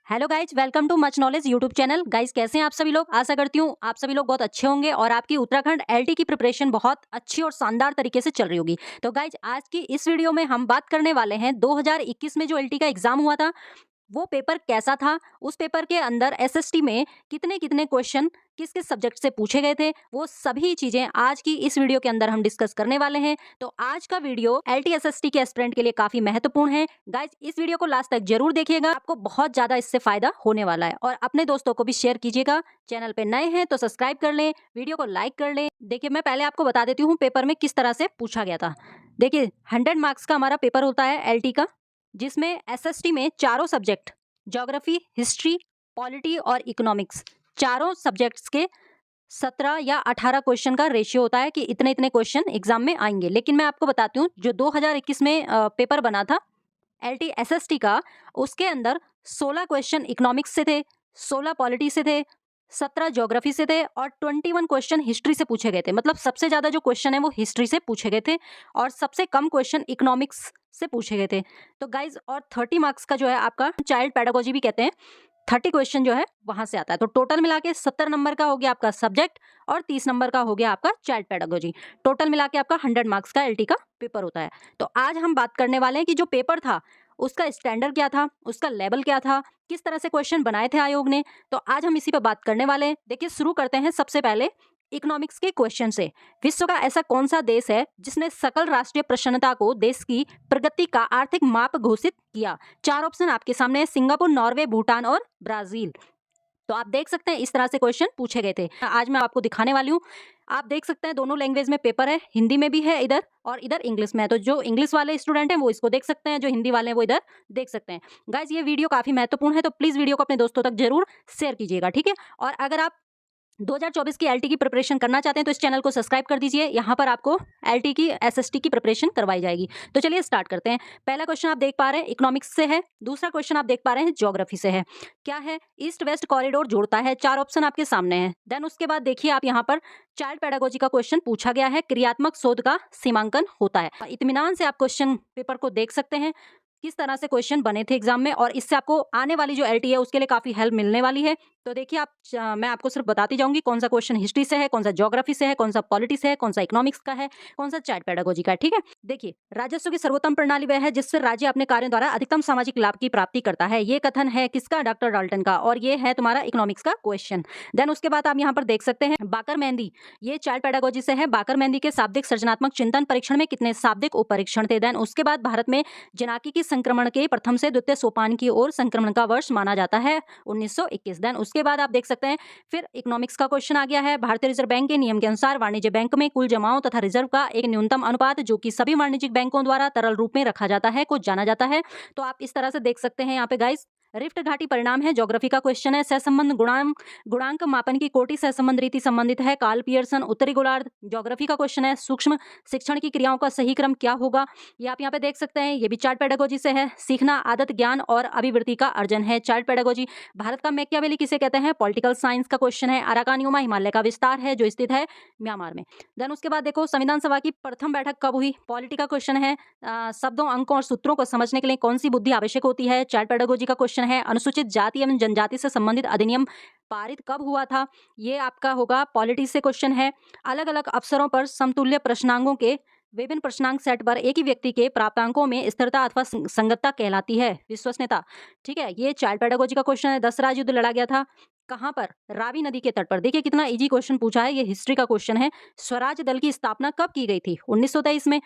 Hello guys, welcome too much knowledge YouTube channel. Guys कैसे हैं आप सभी लोग। आशा करती हूँ आप सभी लोग बहुत अच्छे होंगे और आपकी उत्तराखंड एलटी की प्रिपरेशन बहुत अच्छी और शानदार तरीके से चल रही होगी। तो गाइज आज की इस वीडियो में हम बात करने वाले हैं 2021 में जो एलटी का एग्जाम हुआ था वो पेपर कैसा था, उस पेपर के अंदर एसएसटी में कितने कितने क्वेश्चन किस किस सब्जेक्ट से पूछे गए थे, वो सभी चीजें आज की इस वीडियो के अंदर हम डिस्कस करने वाले हैं। तो आज का वीडियो एलटी एसएसटी के एस्पिरेंट के लिए काफी महत्वपूर्ण है। गाइज इस वीडियो को लास्ट तक जरूर देखिएगा, आपको बहुत ज्यादा इससे फायदा होने वाला है और अपने दोस्तों को भी शेयर कीजिएगा। चैनल पे नए हैं तो सब्सक्राइब कर लें, वीडियो को लाइक कर लें। देखिए मैं पहले आपको बता देती हूँ पेपर में किस तरह से पूछा गया था। देखिए 100 मार्क्स का हमारा पेपर होता है एलटी का, जिसमें एसएसटी में चारों सब्जेक्ट ज्योग्राफी, हिस्ट्री, पॉलिटी और इकोनॉमिक्स, चारों सब्जेक्ट्स के 17 या 18 क्वेश्चन का रेशियो होता है कि इतने इतने क्वेश्चन एग्जाम में आएंगे। लेकिन मैं आपको बताती हूँ जो 2021 में पेपर बना था एलटी एसएसटी का, उसके अंदर 16 क्वेश्चन इकोनॉमिक्स से थे, 16 पॉलिटी से थे, 17 ज्योग्राफी से थे और 21 क्वेश्चन हिस्ट्री से पूछे गए थे। मतलब सबसे ज्यादा जो क्वेश्चन है वो हिस्ट्री से पूछे गए थे और सबसे कम क्वेश्चन इकोनॉमिक्स से पूछे गए थे। तो गाइज और 30 मार्क्स का जो है आपका चाइल्ड पेडागोजी भी कहते हैं, 30 क्वेश्चन जो है वहां से आता है। तो टोटल मिला के 70 नंबर का हो गया आपका सब्जेक्ट और 30 नंबर का हो गया आपका चाइल्ड पेडागोजी। टोटल मिला के आपका 100 मार्क्स का एलटी का पेपर होता है। तो आज हम बात करने वाले हैं कि जो पेपर था उसका स्टैंडर्ड क्या था, उसका लेवल क्या था, किस तरह से क्वेश्चन बनाए थे आयोग ने। तो आज हम इसी पे बात करने वाले हैं। देखिए शुरू करते हैं सबसे पहले इकोनॉमिक्स के क्वेश्चन से। विश्व का ऐसा कौन सा देश है जिसने सकल राष्ट्रीय प्रसन्नता को देश की प्रगति का आर्थिक माप घोषित किया। 4 ऑप्शन आपके सामने है, सिंगापुर, नॉर्वे, भूटान और ब्राजील। तो आप देख सकते हैं इस तरह से क्वेश्चन पूछे गए थे। आज मैं आपको दिखाने वाली हूँ। आप देख सकते हैं दोनों लैंग्वेज में पेपर है, हिंदी में भी है इधर और इधर इंग्लिश में है। तो जो इंग्लिश वाले स्टूडेंट हैं वो इसको देख सकते हैं, जो हिंदी वाले हैं वो इधर देख सकते हैं। गाइज ये वीडियो काफी महत्वपूर्ण है तो प्लीज वीडियो को अपने दोस्तों तक जरूर शेयर कीजिएगा, ठीक है। और अगर आप 2024 की एलटी की प्रिपरेशन करना चाहते हैं तो इस चैनल को सब्सक्राइब कर दीजिए। यहाँ पर आपको एलटी की एसएसटी की प्रिपरेशन करवाई जाएगी। तो चलिए स्टार्ट करते हैं। पहला क्वेश्चन आप देख पा रहे हैं इकोनॉमिक्स से है, दूसरा क्वेश्चन आप देख पा रहे हैं ज्योग्राफी से है। क्या है, ईस्ट वेस्ट कॉरिडोर जोड़ता है। 4 ऑप्शन आपके सामने हैं। देन उसके बाद देखिए आप यहाँ पर चाइल्ड पेडागोजी का क्वेश्चन पूछा गया है, क्रियात्मक शोध का सीमांकन होता है। इत्मीनान से आप क्वेश्चन पेपर को देख सकते हैं किस तरह से क्वेश्चन बने थे एग्जाम में और इससे आपको आने वाली जो एलटी है उसके लिए काफी हेल्प मिलने वाली है। तो देखिए आप मैं आपको सिर्फ बताती जाऊंगी कौन सा क्वेश्चन हिस्ट्री से है, कौन सा ज्योग्राफी से है, कौन सा पॉलिटी से है, कौन सा इकोनॉमिक्स का है, कौन सा चाइल्ड पेडागोजी का है, ठीक है। देखिए राजस्व की सर्वोत्तम प्रणाली वह है जिससे राज्य अपने कार्यों द्वारा अधिकतम सामाजिक लाभ की प्राप्ति करता है। ये कथन है किसका, डॉक्टर डाल्टन का, और ये है तुम्हारा इकोनॉमिक्स का क्वेश्चन। देन उसके बाद आप यहाँ पर देख सकते हैं बाकर मेहंदी, ये चाइल्ड पेडागोजी से है। बाकर मेहंदी के शाब्दिक सृजनात्मक चिंतन परीक्षण में कितने शाब्दिक उप परीक्षण थे। देन उसके बाद भारत में जनाकी की संक्रमण के प्रथम से द्वितीय सोपान की ओर संक्रमण का वर्ष माना जाता है 1921। देन उसके बाद आप देख सकते हैं फिर इकोनॉमिक्स का क्वेश्चन आ गया है। भारतीय रिजर्व बैंक के नियम के अनुसार वाणिज्य बैंक में कुल जमाओं तथा रिजर्व का एक न्यूनतम अनुपात जो कि सभी वाणिज्यिक बैंकों द्वारा तरल रूप में रखा जाता है को जाना जाता है। तो आप इस तरह से देख सकते हैं यहाँ पे गाइस। रिफ्ट घाटी परिणाम है, ज्योग्राफी का क्वेश्चन है। सहसंबंध गुणांक मापन की कोटि सहसंबंध रीति संबंधित है, कार्ल पियर्सन, उत्तरी गोलार्ध, ज्योग्राफी का क्वेश्चन है। सूक्ष्म शिक्षण की क्रियाओं का सही क्रम क्या होगा, ये आप यहाँ पे देख सकते हैं। ये भी चाइल्ड पेडागोजी से है। सीखना आदत, ज्ञान और अभिवृत्ति का अर्जन है, चाइल्ड पेडागोजी। भारत का मैकियावेली किसे कहते हैं, पॉलिटिकल साइंस का क्वेश्चन है। अराकानियोमा हिमालय का विस्तार है जो स्थित है म्यांमार में। देन उसके बाद देखो संविधान सभा की प्रथम बैठक कब हुई, पॉलिटी का क्वेश्चन है। शब्दों, अंकों और सूत्रों को समझने के लिए कौन सी बुद्धि आवश्यक होती है, चाइल्ड पेडागोजी का क्वेश्चन है। अनुसूचित जाति एवं जनजाति से संबंधित अधिनियम पारित कब हुआ था, ये आपका होगा पॉलिटी से क्वेश्चन है। अलग अलग अवसरों पर समतुल्य प्रश्नांकों के विभिन्न प्रश्नांक सेट पर एक ही व्यक्ति के प्राप्तांकों में स्थिरता अथवा संगतता कहलाती है विश्वसनीयता, ठीक है। ये चाइल्ड पेडागोजी का क्वेश्चन है। 10 राज्य युद्ध लड़ा गया था कहां पर, रावी नदी के तट पर। देखिए कितना इजी क्वेश्चन पूछा है, ये हिस्ट्री का क्वेश्चन है। स्वराज दल की स्थापना कब की गई थी, 1923 में।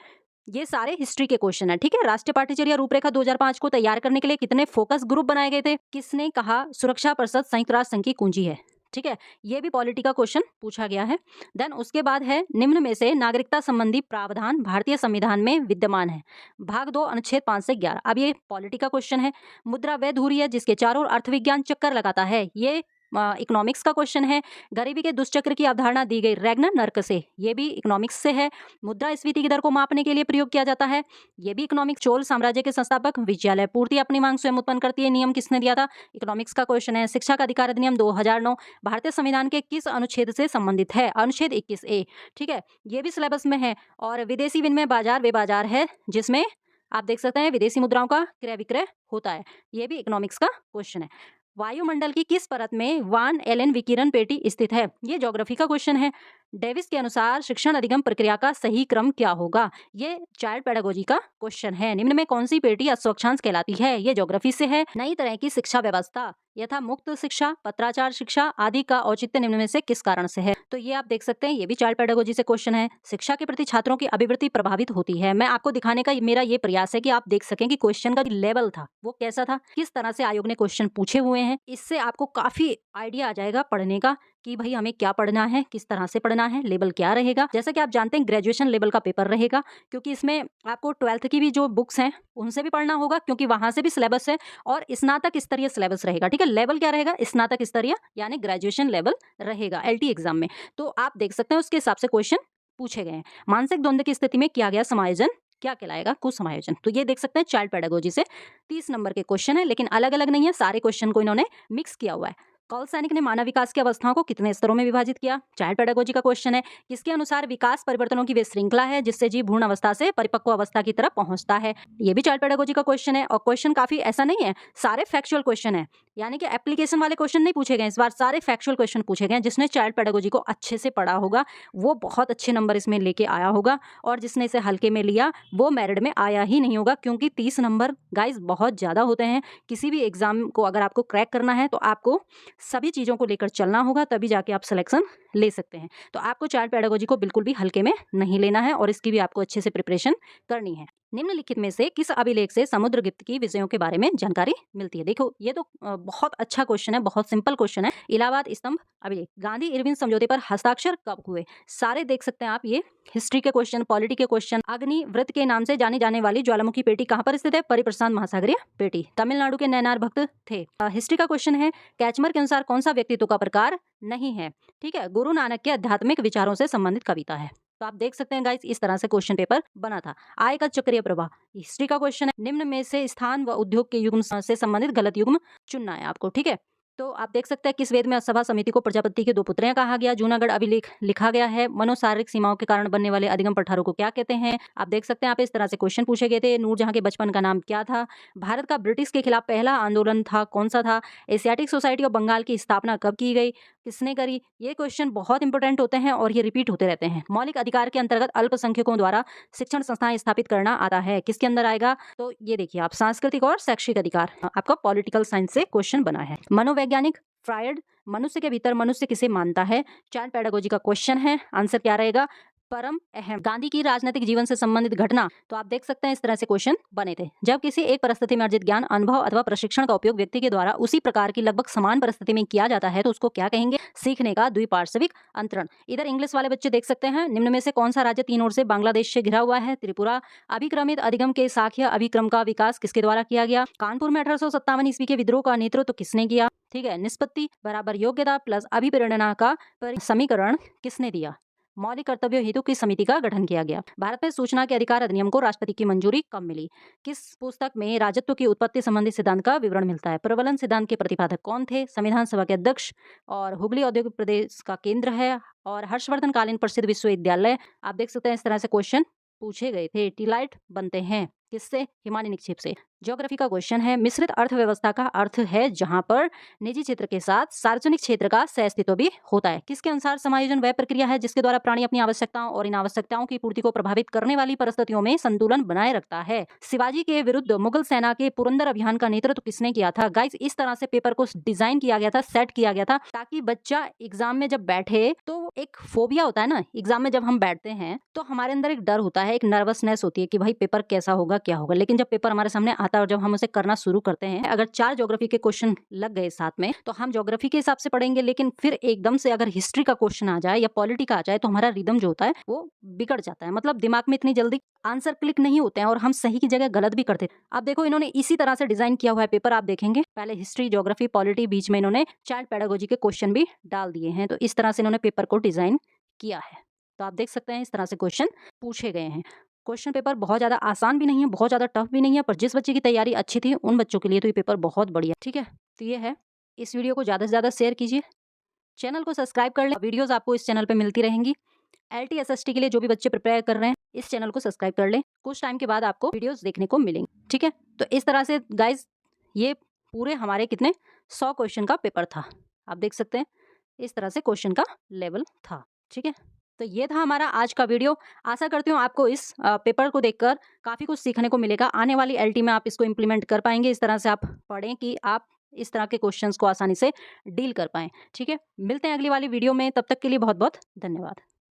ये सारे हिस्ट्री के क्वेश्चन है, ठीक है। राष्ट्रीय पाठ्यचर्या रूपरेखा 2005 को तैयार करने के लिए कितने फोकस ग्रुप बनाए गए थे, किसने कहा सुरक्षा परिषद संयुक्त राष्ट्र संघ की कुंजी है, ठीक है। ये भी पॉलिटी का क्वेश्चन पूछा गया है। देन उसके बाद है निम्न में से नागरिकता संबंधी प्रावधान भारतीय संविधान में विद्यमान है, भाग 2 अनुच्छेद 5 से 11। अब ये पॉलिटी का क्वेश्चन है। मुद्रा वह धुरी है जिसके चारों ओर अर्थविज्ञान चक्कर लगाता है, ये इकोनॉमिक्स का क्वेश्चन है। गरीबी के दुष्चक्र की अवधारणा दी गई रैग्नर नर्क से, ये भी इकोनॉमिक्स से है। मुद्रास्फीति की दर को मापने के लिए प्रयोग किया जाता है, ये भी इकोनॉमिक्स। चोल साम्राज्य के संस्थापक विजयालय पूर्ति अपनी मांग स्वयं उत्पन्न करती है, नियम किसने दिया था, इकोनॉमिक्स का क्वेश्चन है। शिक्षा का अधिकार अधिनियम 2009 भारतीय संविधान के किस अनुच्छेद से संबंधित है, अनुच्छेद 21A, ठीक है। ये भी सिलेबस में है। और विदेशी विनिमय बाजार वे बाजार है जिसमें आप देख सकते हैं विदेशी मुद्राओं का क्रय विक्रय होता है, ये भी इकोनॉमिक्स का क्वेश्चन है। वायुमंडल की किस परत में वान एलन विकिरण पेटी स्थित है? ये ज्योग्राफी का क्वेश्चन है। डेविस के अनुसार शिक्षण अधिगम प्रक्रिया का सही क्रम क्या होगा? ये चाइल्ड पेडागोजी का क्वेश्चन है। निम्न में कौन सी पेटी अस्वक्षांश कहलाती है? ये ज्योग्राफी से है। नई तरह की शिक्षा व्यवस्था यथा मुक्त शिक्षा, पत्राचार शिक्षा आदि का औचित्य निम्न में से किस कारण से है? तो ये आप देख सकते हैं, ये भी चाइल्ड पेडागोजी से क्वेश्चन है। शिक्षा के प्रति छात्रों की अभिवृत्ति प्रभावित होती है। मैं आपको दिखाने का मेरा ये प्रयास है कि आप देख सकें कि क्वेश्चन का लेवल था वो कैसा था, किस तरह से आयोग ने क्वेश्चन पूछे हुए हैं। इससे आपको काफी आइडिया आ जाएगा पढ़ने का कि भाई हमें क्या पढ़ना है, किस तरह से पढ़ना है, लेवल क्या रहेगा। जैसा कि आप जानते हैं ग्रेजुएशन लेवल का पेपर रहेगा, क्योंकि इसमें आपको 12th की भी जो बुक्स हैं उनसे भी पढ़ना होगा, क्योंकि वहां से भी सिलेबस है, और स्नातक स्तरीय सिलेबस रहेगा। ठीक है, लेवल क्या रहेगा? स्नातक स्तरीय यानी ग्रेजुएशन लेवल रहेगा एलटी एग्जाम में। तो आप देख सकते हैं उसके हिसाब से क्वेश्चन पूछे गए हैं। मानसिक द्वंद्व की स्थिति में किया गया समायोजन क्या कहलाएगा? कुसमायोजन। तो ये देख सकते हैं चाइल्ड पेडागोजी से 30 नंबर के क्वेश्चन है, लेकिन अलग अलग नहीं है, सारे क्वेश्चन को इन्होंने मिक्स किया हुआ है। कौल सैनिक ने मानव विकास की अवस्थाओं को कितने स्तरों में विभाजित किया? चाइल्ड पेडागोजी का क्वेश्चन है। किसके अनुसार विकास परिवर्तनों की वे श्रृंखला है जिससे जीव भ्रूण अवस्था से परिपक्व अवस्था की तरफ पहुंचता है? ये भी चाइल्ड पेडागोजी का क्वेश्चन है, और क्वेश्चन काफी ऐसा नहीं है, सारे फैक्चुअल क्वेश्चन है, यानी कि एप्लीकेशन वाले क्वेश्चन नहीं पूछे गए इस बार, सारे फैक्चुअल क्वेश्चन पूछे गए। जिसने चाइल्ड पेडागोजी को अच्छे से पढ़ा होगा वो बहुत अच्छे नंबर इसमें लेके आया होगा, और जिसने इसे हल्के में लिया वो मेरिट में आया ही नहीं होगा, क्योंकि 30 नंबर गाइज बहुत ज्यादा होते हैं। किसी भी एग्जाम को अगर आपको क्रैक करना है तो आपको सभी चीजों को लेकर चलना होगा, तभी जाके आप सिलेक्शन ले सकते हैं। तो आपको चाइल्ड पेडागोजी को बिल्कुल भी हल्के में नहीं लेना है, और इसकी भी आपको अच्छे से प्रिपरेशन करनी है। निम्नलिखित में से किस अभिलेख से समुद्रगुप्त की विषयों के बारे में जानकारी मिलती है? देखो ये तो बहुत अच्छा क्वेश्चन है, बहुत सिंपल क्वेश्चन है। इलाहाबाद स्तंभ अभिलेख। गांधी इरविन समझौते पर हस्ताक्षर कब हुए? सारे देख सकते हैं आप, ये हिस्ट्री के क्वेश्चन, पॉलिटी के क्वेश्चन। अग्नि वृत्त के नाम से जानी जाने वाली ज्वालामुखी पेटी कहाँ पर स्थित है? परिप्रशांत महासागरीय पेटी। तमिलनाडु के नैनार भक्त थे। हिस्ट्री का क्वेश्चन है, कैचमर के अनुसार कौन सा व्यक्तित्व का प्रकार नहीं है? ठीक है, गुरु नानक के आध्यात्मिक विचारों से संबंधित कविता है। तो आप देख सकते हैं गाइस, इस तरह से क्वेश्चन पेपर बना था। आय का चक्रीय प्रवाह हिस्ट्री का क्वेश्चन है। निम्न में से स्थान व उद्योग के युग्म से संबंधित गलत युग्म चुनना है आपको। ठीक है, तो आप देख सकते हैं किस वेद में सभा समिति को प्रजापति के दो पुत्र कहा गया? जूनागढ़ अभिलेख लिखा गया है। मनोशारीरिक सीमाओं के कारण बनने वाले अधिगम पठारों को क्या कहते हैं? आप देख सकते हैं आप, इस तरह से क्वेश्चन पूछे गए थे। नूरजहां के बचपन का नाम क्या था? भारत का ब्रिटिश के खिलाफ पहला आंदोलन था कौन सा था? एशियाटिक सोसाइटी ऑफ बंगाल की स्थापना कब की गई? किसने करी? ये क्वेश्चन बहुत इंपॉर्टेंट होते हैं और ये रिपीट होते रहते हैं। मौलिक अधिकार के अंतर्गत अल्पसंख्यकों द्वारा शिक्षण संस्थाएं स्थापित करना आता है, किसके अंदर आएगा? तो ये देखिए आप, सांस्कृतिक और शैक्षिक अधिकार। आपका पॉलिटिकल साइंस से क्वेश्चन बना है। मनोवैज्ञानिक फ्रायड मनुष्य के भीतर मनुष्य किसे मानता है? चाइल्ड पेडागोजी का क्वेश्चन है। आंसर क्या रहेगा? परम अहम। गांधी की राजनीतिक जीवन से संबंधित घटना। तो आप देख सकते हैं इस तरह से क्वेश्चन बने थे। जब किसी एक परिस्थिति में अर्जित ज्ञान, अनुभव अथवा प्रशिक्षण का उपयोग व्यक्ति के द्वारा उसी प्रकार की लगभग समान परिस्थिति में किया जाता है तो उसको क्या कहेंगे? सीखने का द्विपार्श्विक अंतरण। इधर इंग्लिश वाले बच्चे देख सकते हैं, निम्न में से कौन सा राज्य तीन ओर से बांग्लादेश से घिरा हुआ है? त्रिपुरा। अभिक्रमित अधिगम के शाखीय अभिक्रम का विकास किसके द्वारा किया गया? कानपुर में 1857 ईस्वी के विद्रोह का नेतृत्व किसने किया? ठीक है, निष्पत्ति बराबर योग्यता प्लस अभिप्रेरणा का समीकरण किसने दिया? मौलिक कर्तव्य हेतु किस समिति का गठन किया गया? भारत में सूचना के अधिकार अधिनियम को राष्ट्रपति की मंजूरी कब मिली? किस पुस्तक में राजत्व की उत्पत्ति संबंधी सिद्धांत का विवरण मिलता है? प्रबलन सिद्धांत के प्रतिपादक कौन थे? संविधान सभा के अध्यक्ष। और हुगली औद्योगिक प्रदेश का केंद्र है। और हर्षवर्धन कालीन प्रसिद्ध विश्वविद्यालय। आप देख सकते हैं इस तरह से क्वेश्चन पूछे गए थे। टीलाइट बनते हैं किससे? हिमानी निक्षेप से। ज्योग्राफी का क्वेश्चन है, मिश्रित अर्थव्यवस्था का अर्थ है जहां पर निजी क्षेत्र के साथ सार्वजनिक क्षेत्र का सहअस्तित्व भी होता है। किसके अनुसार समायोजन वह प्रक्रिया है जिसके द्वारा प्राणी अपनी आवश्यकताओं और इन आवश्यकताओं की पूर्ति को प्रभावित करने वाली परिस्थितियों में संतुलन बनाए रखता है। शिवाजी के विरुद्ध मुगल सेना के पुरंदर अभियान का नेतृत्व किसने किया था? गाइस, इस तरह से पेपर को डिजाइन किया गया था, सेट किया गया था, ताकि बच्चा एग्जाम में जब बैठे तो एक फोबिया होता है ना, एग्जाम में जब हम बैठते हैं तो हमारे अंदर एक डर होता है, एक नर्वसनेस होती है कि भाई पेपर कैसा होगा, क्या होगा। लेकिन जब पेपर हमारे सामने आता है और जब हम उसे करना शुरू करते हैं, अगर 4 ज्योग्राफी के क्वेश्चन लग गए साथ में तो हम ज्योग्राफी के हिसाब से पढ़ेंगे, लेकिन फिर एकदम से अगर हिस्ट्री का क्वेश्चन आ जाए या पॉलिटी का आ जाए तो हमारा रिदम जो होता है वो बिगड़ जाता है। मतलब दिमाग में इतनी जल्दी आंसर क्लिक नहीं होते हैं और हम सही की जगह गलत भी करते हैं। अब देखो इन्होंने इसी तरह से डिजाइन किया हुआ है पेपर, आप देखेंगे पहले हिस्ट्री, ज्योग्राफी, पॉलिटी, बीच में इन्होंने चाइल्ड पेडागोजी के क्वेश्चन भी डाल दिए हैं। तो इस तरह से इन्होंने पेपर को डिजाइन किया है। तो आप देख सकते हैं इस तरह से क्वेश्चन पूछे गए हैं। क्वेश्चन पेपर बहुत ज़्यादा आसान भी नहीं है, बहुत ज़्यादा टफ भी नहीं है, पर जिस बच्चे की तैयारी अच्छी थी उन बच्चों के लिए तो ये पेपर बहुत बढ़िया। ठीक है, तो ये है। इस वीडियो को ज़्यादा से ज़्यादा शेयर कीजिए, चैनल को सब्सक्राइब कर लें। वीडियोस आपको इस चैनल पे मिलती रहेंगी। LT SST के लिए जो भी बच्चे प्रिपेयर कर रहे हैं इस चैनल को सब्सक्राइब कर लें, कुछ टाइम के बाद आपको वीडियोस देखने को मिलेंगे। ठीक है, तो इस तरह से गाइज ये पूरे हमारे कितने 100 क्वेश्चन का पेपर था। आप देख सकते हैं इस तरह से क्वेश्चन का लेवल था। ठीक है, तो ये था हमारा आज का वीडियो। आशा करती हूँ आपको इस पेपर को देखकर काफ़ी कुछ सीखने को मिलेगा। आने वाली एलटी में आप इसको इम्प्लीमेंट कर पाएंगे। इस तरह से आप पढ़ें कि आप इस तरह के क्वेश्चंस को आसानी से डील कर पाएँ। ठीक है, मिलते हैं अगली वाली वीडियो में, तब तक के लिए बहुत बहुत धन्यवाद।